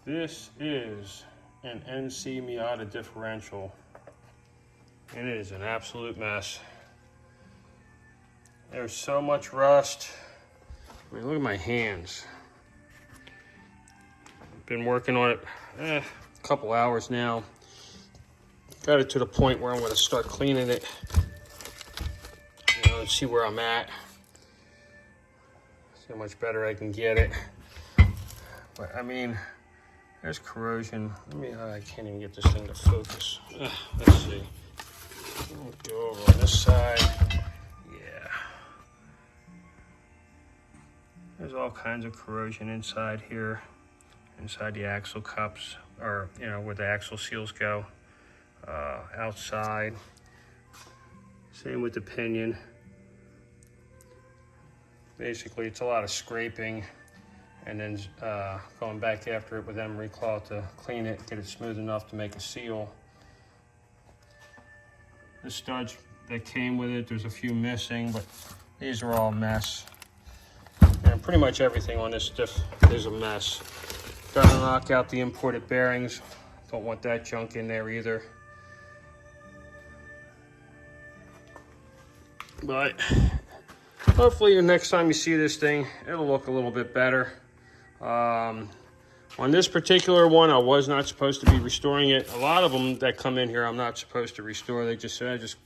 This is an NC Miata differential, and it is an absolute mess. There's so much rust. I mean, look at my hands. I've been working on it a couple hours now. Got it to the point where I'm going to start cleaning it, and see where I'm at. See how much better I can get it. But I mean, there's corrosion. I can't even get this thing to focus. Let's see. Go over on this side. Yeah. There's all kinds of corrosion inside here, inside the axle cups, or where the axle seals go. Outside. Same with the pinion. Basically, it's a lot of scraping, and then going back after it with emery cloth to clean it, get it smooth enough to make a seal. The studs that came with it, there's a few missing, but these are all a mess. And pretty much everything on this stuff is a mess. Gotta knock out the imported bearings. Don't want that junk in there either. But hopefully the next time you see this thing, it'll look a little bit better. On this particular one, I was not supposed to be restoring it. A lot of them that come in here, I'm not supposed to restore. They just say, just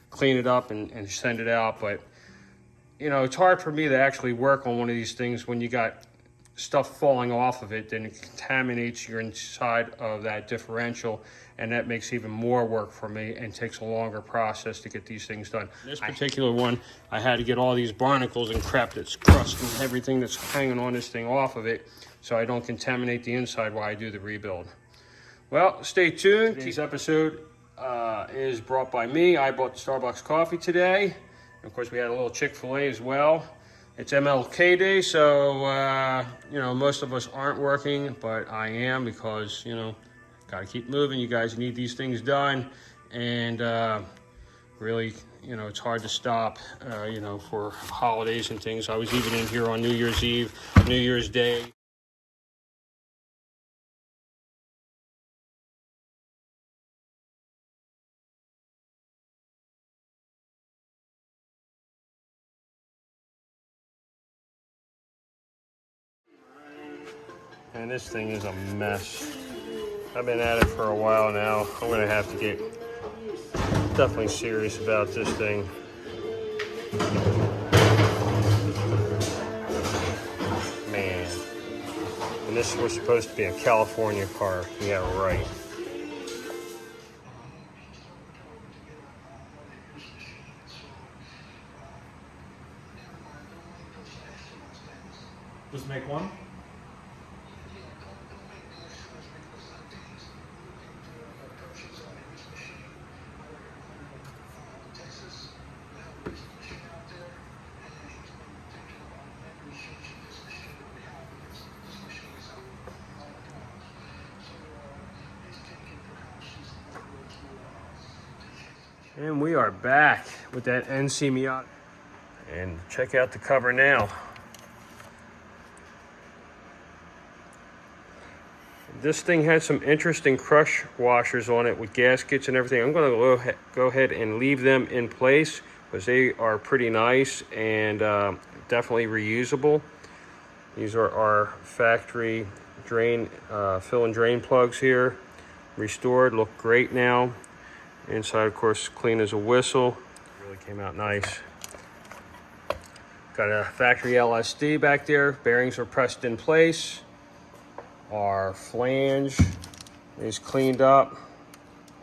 clean it up and send it out. But, it's hard for me to actually work on one of these things when you got stuff falling off of it. Then it contaminates your inside of that differential, and that makes even more work for me and takes a longer process to get these things done. This particular one, I had to get all these barnacles and crap that's crust and everything that's hanging on this thing off of it, so I don't contaminate the inside while I do the rebuild. Well, stay tuned. Today's episode is brought by me. I bought the Starbucks coffee today. And of course, we had a little Chick-fil-A as well. It's MLK Day, so, most of us aren't working, but I am because, got to keep moving. You guys need these things done. And really, it's hard to stop, for holidays and things. I was even in here on New Year's Eve, New Year's Day. And this thing is a mess. I've been at it for a while now. I'm gonna have to get definitely serious about this thing. Man. And this was supposed to be a California car. Yeah, right. Just make one? And we are back with that NC Miata. And check out the cover now. This thing had some interesting crush washers on it with gaskets and everything. I'm going to go ahead and leave them in place because they are pretty nice and definitely reusable. These are our factory drain, fill and drain plugs here. Restored, look great now. Inside, of course, clean as a whistle. Really came out nice. Got a factory LSD back there. Bearings are pressed in place. Our flange is cleaned up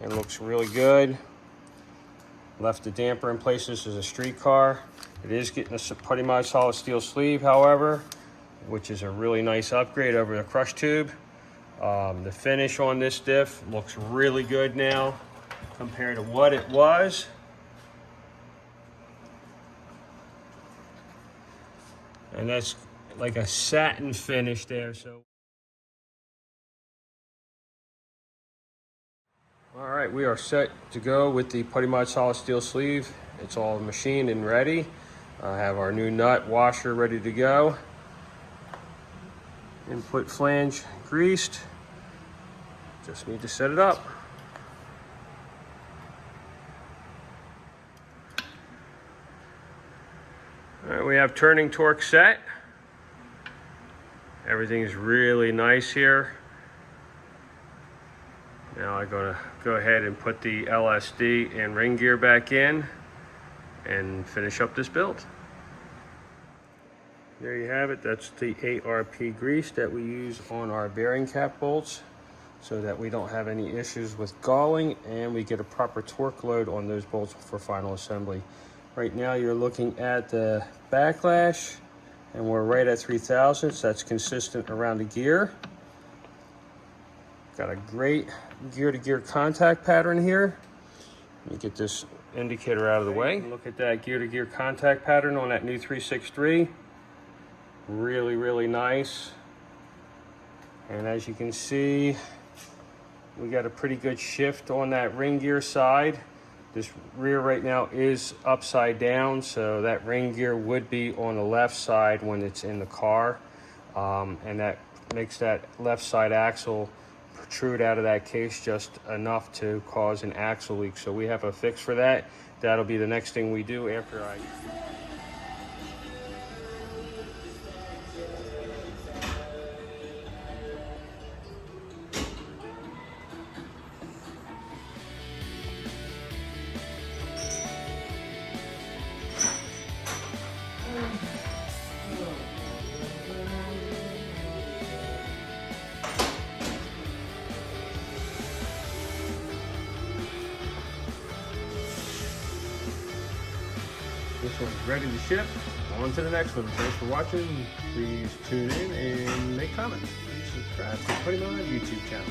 and looks really good. Left the damper in place. This is a street car. It is getting a putty mod solid steel sleeve, however, which is a really nice upgrade over the crush tube. The finish on this diff looks really good now compared to what it was. And that's like a satin finish there. So, all right, we are set to go with the putty mod solid steel sleeve. It's all machined and ready. I have our new nut washer ready to go. Input flange greased. Just need to set it up. All right, we have turning torque set. Everything's really nice here. Now I'm gonna go ahead and put the LSD and ring gear back in and finish up this build. There you have it. That's the ARP grease that we use on our bearing cap bolts so that we don't have any issues with galling and we get a proper torque load on those bolts for final assembly. Right now you're looking at the backlash and we're right at 3,000, so that's consistent around the gear. Got a great gear-to-gear contact pattern here. Let me get this indicator out of the way. Look at that gear-to-gear contact pattern on that new 363. Really, really nice. And as you can see, we got a pretty good shift on that ring gear side. This rear right now is upside down, so that ring gear would be on the left side when it's in the car. And that makes that left side axle protrude out of that case just enough to cause an axle leak. So we have a fix for that. That'll be the next thing we do after I... This one's ready to ship. On to the next one. Thanks for watching. Please tune in and make comments. Please subscribe to put it on our YouTube channel.